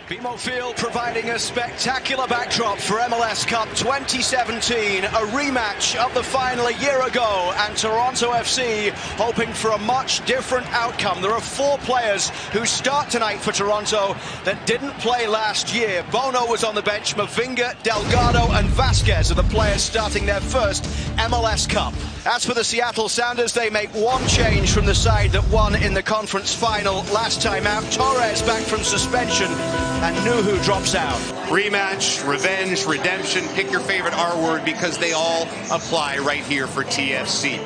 BMO Field providing a spectacular backdrop for MLS Cup 2017, a rematch of the final a year ago, and Toronto FC hoping for a much different outcome. There are 4 players who start tonight for Toronto that didn't play last year. Bono was on the bench, Mavinga, Delgado and Vasquez are the players starting their first MLS Cup. As for the Seattle Sounders, they make one change from the side that won in the conference final last time out. Torres back from suspension and Nuhu drops out. Rematch, revenge, redemption, pick your favorite R word because they all apply right here for TFC.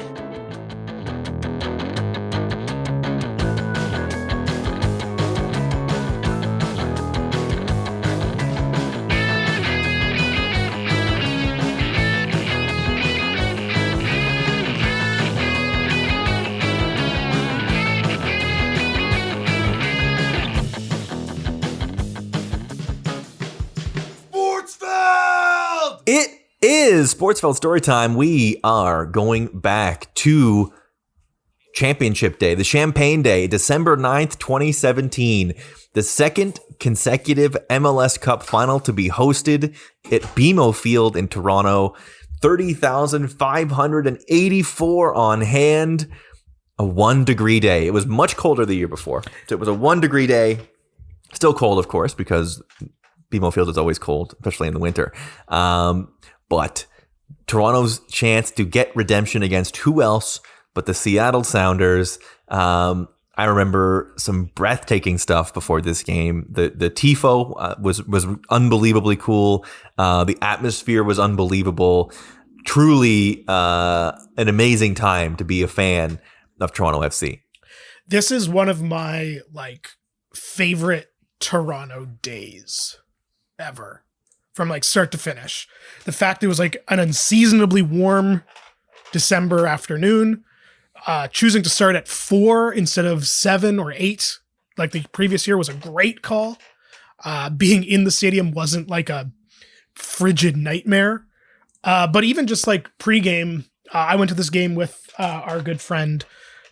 It is Sportsfeld Storytime. We are going back to Championship Day, the Champagne Day, December 9th, 2017. The second consecutive MLS Cup Final to be hosted at BMO Field in Toronto. 30,584 on hand. A 1-degree day. It was much colder the year before. So it was a 1-degree day. Still cold, of course, because BMO Field is always cold, especially in the winter. But Toronto's chance to get redemption against who else but the Seattle Sounders. I remember some breathtaking stuff before this game. The tifo was unbelievably cool. The atmosphere was unbelievable. Truly an amazing time to be a fan of Toronto FC. This is one of my favorite Toronto days ever, from start to finish. The fact it was an unseasonably warm December afternoon, choosing to start at 4 instead of 7 or 8 like the previous year was a great call. Being in the stadium wasn't a frigid nightmare. But even just pregame, I went to this game with our good friend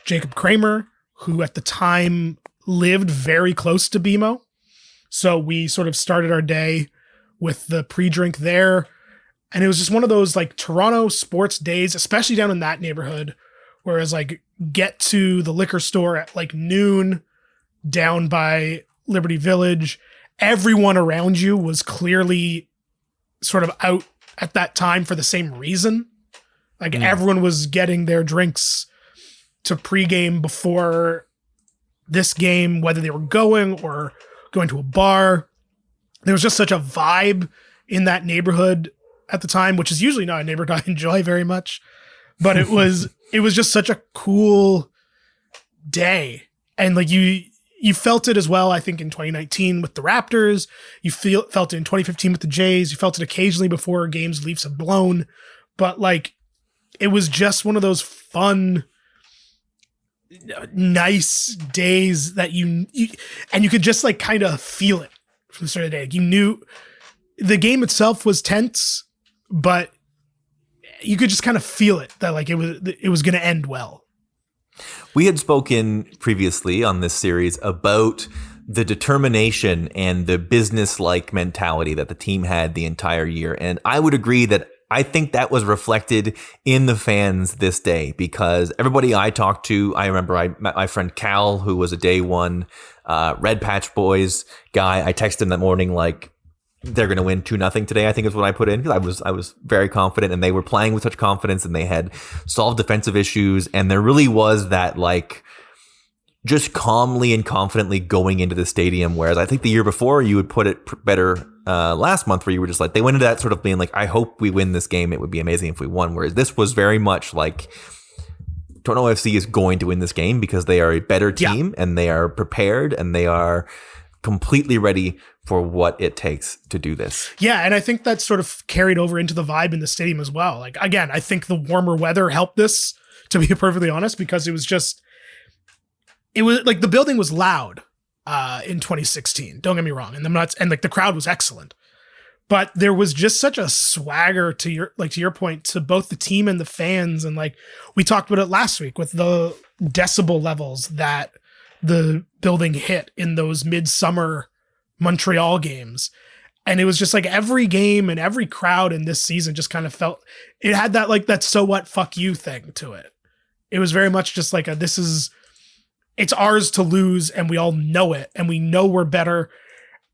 Jacob Kramer, who at the time lived very close to BMO. So we sort of started our day with the pre-drink there. And it was just one of those Toronto sports days, especially down in that neighborhood, whereas get to the liquor store at noon down by Liberty Village. Everyone around you was clearly sort of out at that time for the same reason. Everyone was getting their drinks to pregame before this game, whether they were going or going to a bar. There was just such a vibe in that neighborhood at the time, which is usually not a neighborhood I enjoy very much, but it was just such a cool day. And you felt it as well, I think, in 2019 with the Raptors. You felt it in 2015 with the Jays. You felt it occasionally before games Leafs have blown. But it was just one of those fun, nice days that you could just kind of feel it from the start of the day. You knew the game itself was tense, but you could just kind of feel it that it was going to end well. We had spoken previously on this series about the determination and the business-like mentality that the team had the entire year. And I would agree that I think that was reflected in the fans this day, because everybody I talked to, I remember I met my friend Cal, who was a day one Red Patch Boys guy. I texted him that morning they're going to win 2-0 today, I think is what I put in, because I was very confident, and they were playing with such confidence, and they had solved defensive issues, and there really was that just calmly and confidently going into the stadium. Whereas I think the year before you would put it better last month, where you were just they went into that sort of being I hope we win this game. It would be amazing if we won. Whereas this was very much Toronto FC is going to win this game because they are a better team, and they are prepared, and they are completely ready for what it takes to do this. Yeah, and I think that sort of carried over into the vibe in the stadium as well. Again, I think the warmer weather helped this, to be perfectly honest, because it was the building was loud in 2016. Don't get me wrong, and the crowd was excellent, but there was just such a swagger to your point, to both the team and the fans, and we talked about it last week with the decibel levels that the building hit in those midsummer Montreal games. And it was just like every game and every crowd in this season just kind of felt, it had that like that so what fuck you thing to it. It was very much just like it's ours to lose and we all know it and we know we're better.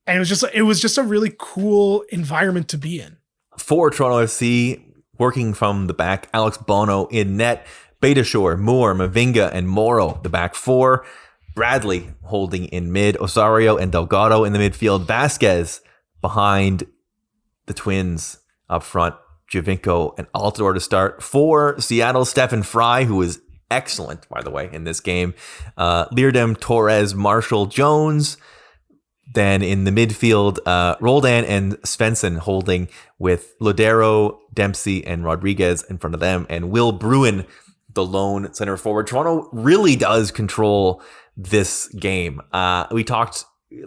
And it was just a really cool environment to be in. For Toronto FC, working from the back, Alex Bono in net, Betashore, Moore, Mavinga, and Morrow, the back four. Bradley holding in mid, Osorio and Delgado in the midfield, Vasquez behind the Twins up front, Giovinco and Altidore to start. For Seattle, Stephen Fry, who was excellent, by the way, in this game. Leardam, Torres, Marshall, Jones. Then in the midfield, Roldan and Svensson holding with Lodero, Dempsey, and Rodriguez in front of them. And Will Bruin, the lone center forward. Toronto really does control this game. We talked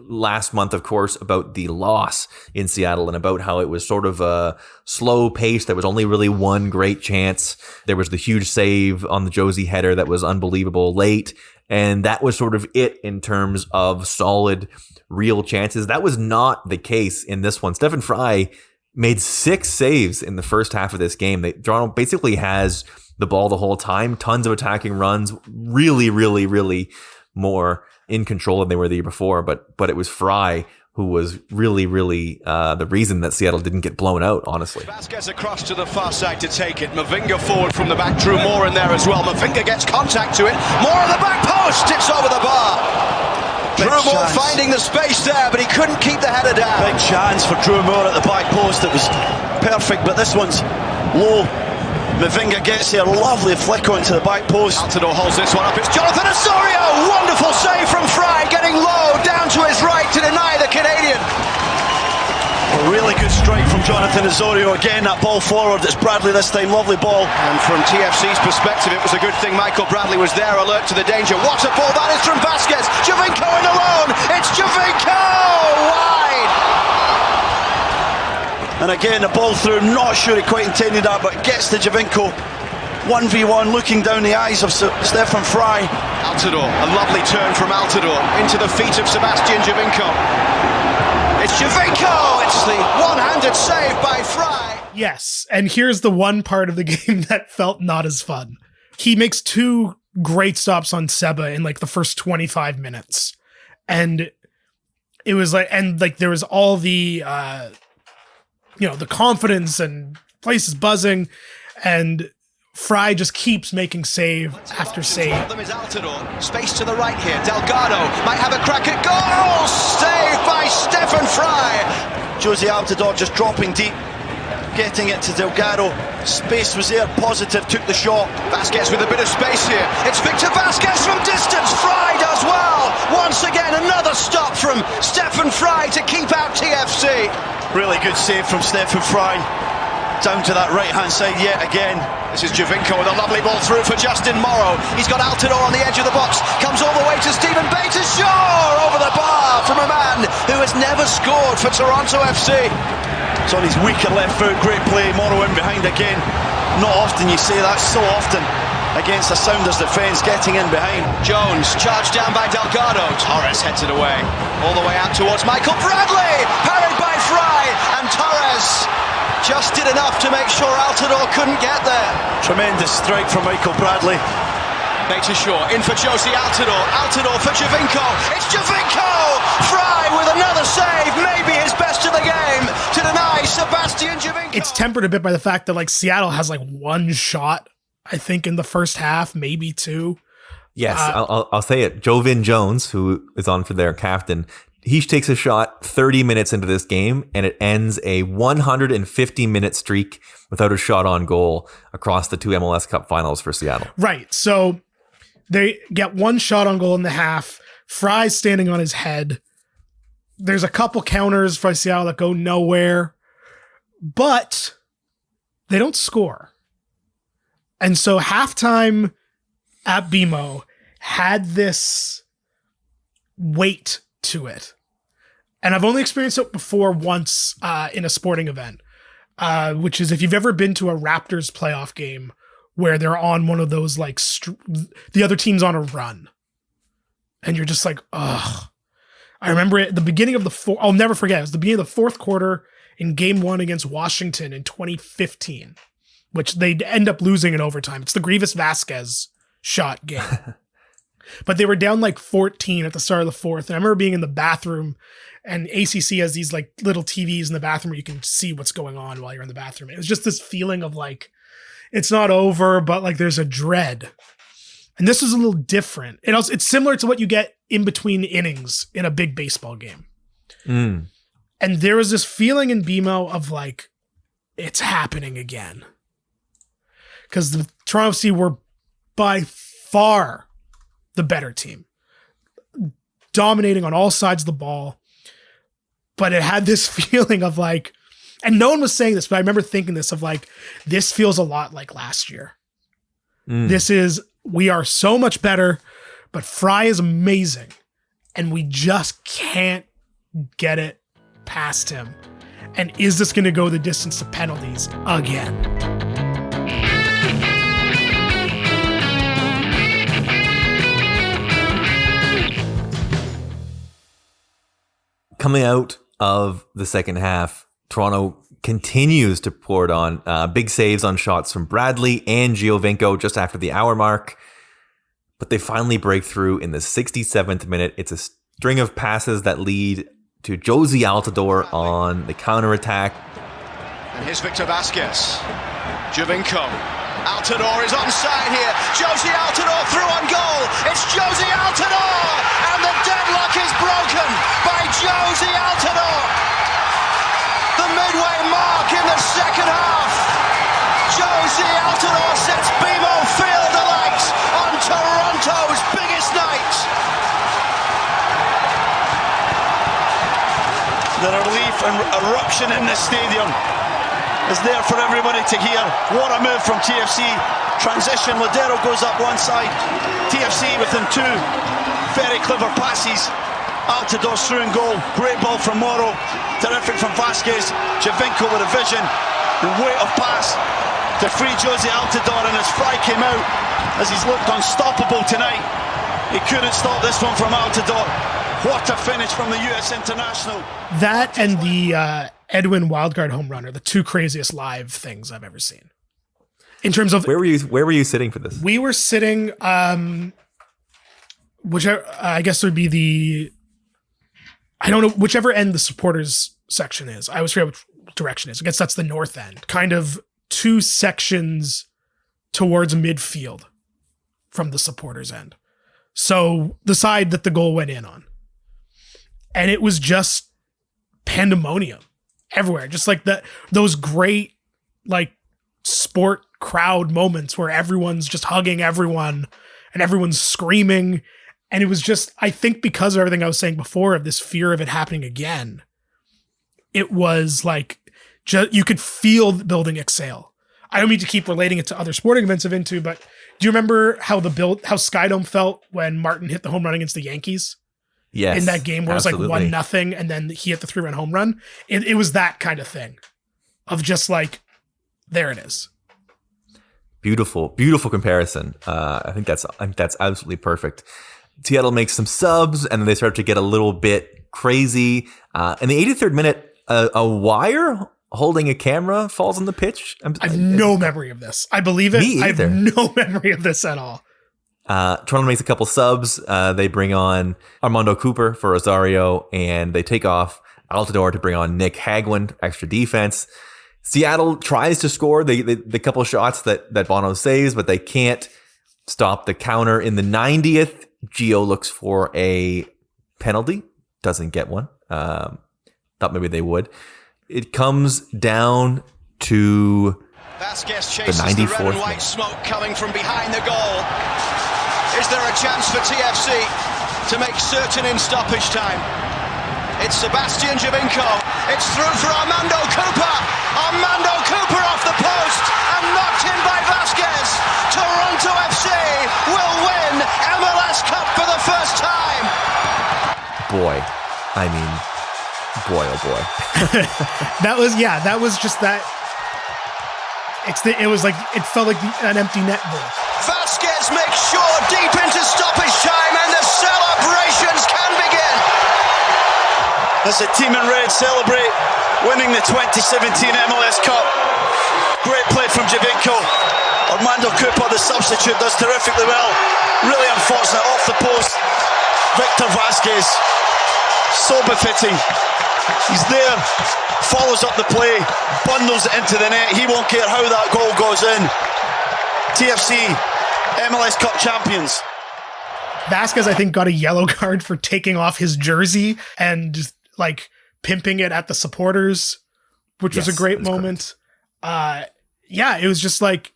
last month, of course, about the loss in Seattle and about how it was sort of a slow pace. There was only really one great chance. There was the huge save on the Jozy header that was unbelievable late. And that was sort of it in terms of solid, real chances. That was not the case in this one. Stephen Fry made 6 saves in the first half of this game. Toronto basically has the ball the whole time. Tons of attacking runs. Really, really, really more in control than they were the year before, but it was Fry who was really, really the reason that Seattle didn't get blown out, honestly. Vasquez across to the far side to take it. Mavinga forward from the back. Drew Moore in there as well. Mavinga gets contact to it. Moore on the back post. It's over the bar. Drew Moore finding the space there, but he couldn't keep the header down. Big chance for Drew Moore at the back post. It was perfect, but this one's low. Mavinga gets there, lovely flick onto the back post. Altidore holds this one up, it's Jonathan Osorio! Wonderful save from Fry, getting low, down to his right to deny the Canadian. A really good strike from Jonathan Osorio. Again, that ball forward, it's Bradley this time, lovely ball. And from TFC's perspective, it was a good thing Michael Bradley was there, alert to the danger. What a ball that is from Vasquez! Giovinco in alone, it's Giovinco! Wide! And again, the ball through, not sure he quite intended that, but gets to Giovinco. 1v1, looking down the eyes of Stephen Fry. Altidore, a lovely turn from Altidore into the feet of Sebastian Giovinco. It's Giovinco! It's the one-handed save by Fry. Yes, and here's the one part of the game that felt not as fun. He makes 2 great stops on Seba in like the first 25 minutes. And it was like, there was all the, the confidence and place is buzzing, and Fry just keeps making save after save. Them is Altidore. Space to the right here. Delgado might have a crack at goal. Saved by Stephen Fry. Jozy Altidore just dropping deep, getting it to Delgado. Space was there, positive, took the shot. Vasquez with a bit of space here. It's Victor Vasquez from distance. Fry does well. Once again, another stop from Stephen Fry to keep out TFC. Really good save from Stephen Fry. Down to that right-hand side yet again. This is Giovinco with a lovely ball through for Justin Morrow. He's got Altidore on the edge of the box. Comes all the way to Stephen Betashore over the bar from a man who has never scored for Toronto FC. It's on his weaker left foot. Great play. Morrow in behind again. Not often you say that, so often against the Sounders defence, getting in behind. Jones charged down by Delgado. Torres heads it away. All the way out towards Michael Bradley. Parried by Fry. And Torres just did enough to make sure Altidore couldn't get there. Tremendous strike from Michael Bradley. Betashore in for Jozy Altidore. Altidore for Giovinco. It's Giovinco! Fry with another save, maybe his best of the game, to deny Sebastian Giovinco. It's tempered a bit by the fact that like Seattle has like 1 shot, I think, in the first half, maybe 2. Yes, I'll say it. Joevin Jones, who is on for their captain, he takes a shot 30 minutes into this game, and it ends a 150-minute streak without a shot on goal across the 2 MLS Cup Finals for Seattle. Right. So they get 1 shot on goal in the half. Fry's standing on his head. There's a couple counters for Seattle that go nowhere, but they don't score. And so halftime at BMO had this weight to it. And I've only experienced it before once in a sporting event, which is if you've ever been to a Raptors playoff game where they're on one of those, like, the other team's on a run. And you're just like, ugh. I remember it at the beginning of I'll never forget. It was the beginning of the fourth quarter in game 1 against Washington in 2015, which they end up losing in overtime. It's the Grievous Vasquez shot game. But they were down like 14 at the start of the fourth. And I remember being in the bathroom, and ACC has these like little TVs in the bathroom where you can see what's going on while you're in the bathroom. It was just this feeling of like, it's not over, but like there's a dread. And this is a little different. It's similar to what you get in between innings in a big baseball game. And there was this feeling in BMO of like, it's happening again. Because the Toronto FC were by far the better team, dominating on all sides of the ball. But it had this feeling of like, and no one was saying this, but I remember thinking this of like, this feels a lot like last year. We are so much better, but Fry is amazing. And we just can't get it past him. And is this going to go the distance to penalties again? Coming out of the second half, Toronto continues to pour it on. Big saves on shots from Bradley and Giovinco just after the hour mark. But they finally break through in the 67th minute. It's a string of passes that lead to Jozy Altidore on the counterattack. And here's Victor Vasquez. Giovinco. Altidore is onside here. Jozy Altidore through on goal. It's Jozy Altidore! And the deadlock is broken by Jozy Altidore. The midway mark in the second half. Jozy Altidore sets BMO Field alight on Toronto's biggest night. The relief and eruption in this stadium is there for everybody to hear. What a move from TFC. Transition, Ladero goes up one side. TFC within two very clever passes. Altidore through and goal. Great ball from Morrow. Terrific from Vasquez. Giovinco with a vision. The weight of pass to free Jozy Altidore, and as Fry came out, as he's looked unstoppable tonight, he couldn't stop this one from Altidore. What a finish from the US international. That and the Edwin wildcard home run are the two craziest live things I've ever seen. In terms of where were you sitting for this? We were sitting, whichever I guess would be I don't know, whichever end the supporters section is. I always forget which direction it is. I guess that's the north end. Kind of two sections towards midfield from the supporters end. So the side that the goal went in on. And it was just pandemonium everywhere. Just like those great like sport crowd moments where everyone's just hugging everyone and everyone's screaming. And it was just, I think because of everything I was saying before of this fear of it happening again, it was like, you could feel the building exhale. I don't mean to keep relating it to other sporting events I've been to, but do you remember how Skydome felt when Martin hit the home run against the Yankees? Yes. In that game where absolutely. It was like 1-0 and then he hit the 3-run home run. It was that kind of thing of just like, there it is. Beautiful, beautiful comparison. I think that's absolutely perfect. Seattle makes some subs and then they start to get a little bit crazy. In the 83rd minute, a wire holding a camera falls on the pitch. I have no memory of this. I believe it. Me either. I have no memory of this at all. Toronto makes a couple subs. They bring on Armando Cooper for Rosario, and they take off Altidore to bring on Nick Hagwin, extra defense. Seattle tries to score the couple shots that Bono saves, but they can't stop the counter. In the 90th, Gio looks for a penalty, doesn't get one. Thought maybe they would. It comes down to Vasquez the chases 94th the red and white smoke coming from behind the goal. Is there a chance for TFC to make certain in stoppage time? It's Sebastian Giovinco. It's through for Armando Cooper. Armando Cooper off the post and knocked in by Vasquez. Toronto FC will win MLS Cup for the first time. Boy, I mean, boy, oh boy. That was just that. It was like, it felt like an empty net goal. Vasquez makes sure deep into stoppage time and the celebrations can begin. as the team in red celebrate winning the 2017 MLS Cup. Great play from Javinko. Armando Cooper, the substitute, does terrifically well. Really unfortunate, off the post. Victor Vasquez, so befitting. He's there, follows up the play, bundles it into the net. He won't care how that goal goes in. TFC, MLS Cup champions. Vasquez, I think, got a yellow card for taking off his jersey and just, like, pimping it at the supporters, which was a great moment. Yeah, it was just like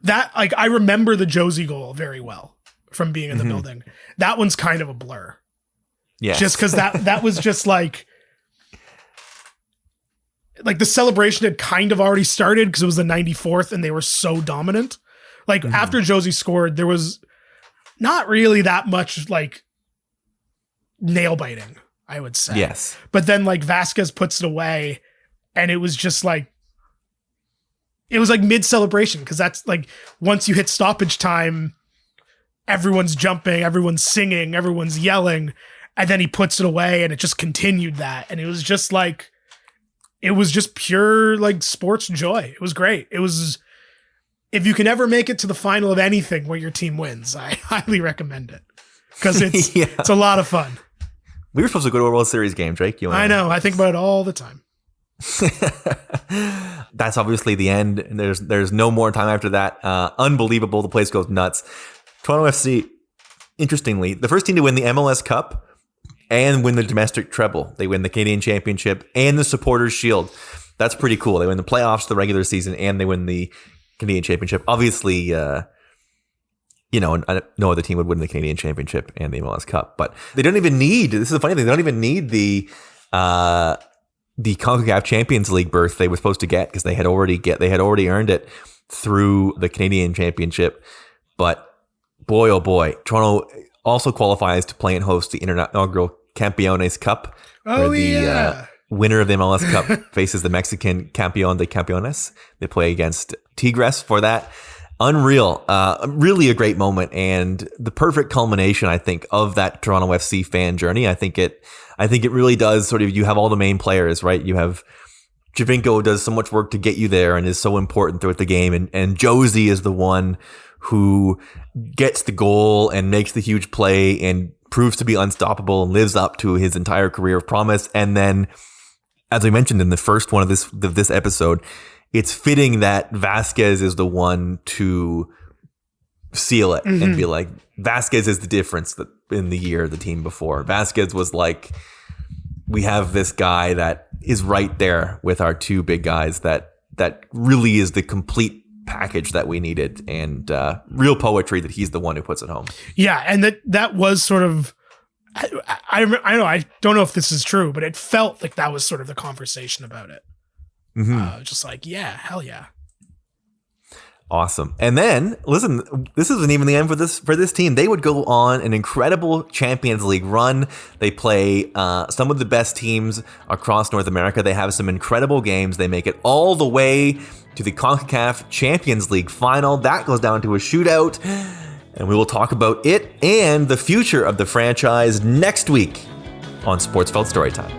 that. Like, I remember the Jozy goal very well from being in the building. That one's kind of a blur. Yeah, just because that was just like the celebration had kind of already started because it was the 94th and they were so dominant. Like after Jozy scored, there was not really that much like nail biting, I would say. Yes. But then like Vasquez puts it away and it was just like, it was like mid celebration. Cause that's like, once you hit stoppage time, everyone's jumping, everyone's singing, everyone's yelling. And then he puts it away and it just continued that. And it was just like, it was just pure like sports joy. It was great. It was, if you can ever make it to the final of anything where your team wins, I highly recommend it because it's it's a lot of fun. We were supposed to go to a World Series game, Drake. I know. I think about it all the time. That's obviously the end. And there's no more time after that. Unbelievable. The place goes nuts. Toronto FC, interestingly, the first team to win the MLS Cup and win the domestic treble. They win the Canadian Championship and the Supporters Shield. That's pretty cool. They win the playoffs, the regular season, and they win the Canadian Championship. Obviously, no other team would win the Canadian Championship and the MLS Cup, but they don't even need, this is a funny thing, they don't even need the CONCACAF Champions League berth they were supposed to get because they had already earned it through the Canadian Championship. But boy, oh boy, Toronto also qualifies to play and host the inaugural Campeones Cup. Oh, yeah. Winner of the MLS Cup faces the Mexican Campeón de Campeones. They play against Tigres for that. Unreal. Really a great moment and the perfect culmination, I think, of that Toronto FC fan journey. I think it really does sort of, you have all the main players, right? You have Javinko does so much work to get you there and is so important throughout the game. And Jozy is the one who gets the goal and makes the huge play and proves to be unstoppable and lives up to his entire career of promise. And then, as I mentioned in the first one of this episode, it's fitting that Vasquez is the one to seal it and be like, Vasquez is the difference in the year, the team before. Vasquez was like, we have this guy that is right there with our two big guys that really is the complete package that we needed, and real poetry that he's the one who puts it home. Yeah, and that was sort of, I don't know if this is true, but it felt like that was sort of the conversation about it. Just like, yeah, hell yeah. Awesome. And then, listen, this isn't even the end for this team. They would go on an incredible Champions League run. They play some of the best teams across North America. They have some incredible games. They make it all the way to the CONCACAF Champions League final. That goes down to a shootout. And we will talk about it and the future of the franchise next week on Sportsfeld Storytime.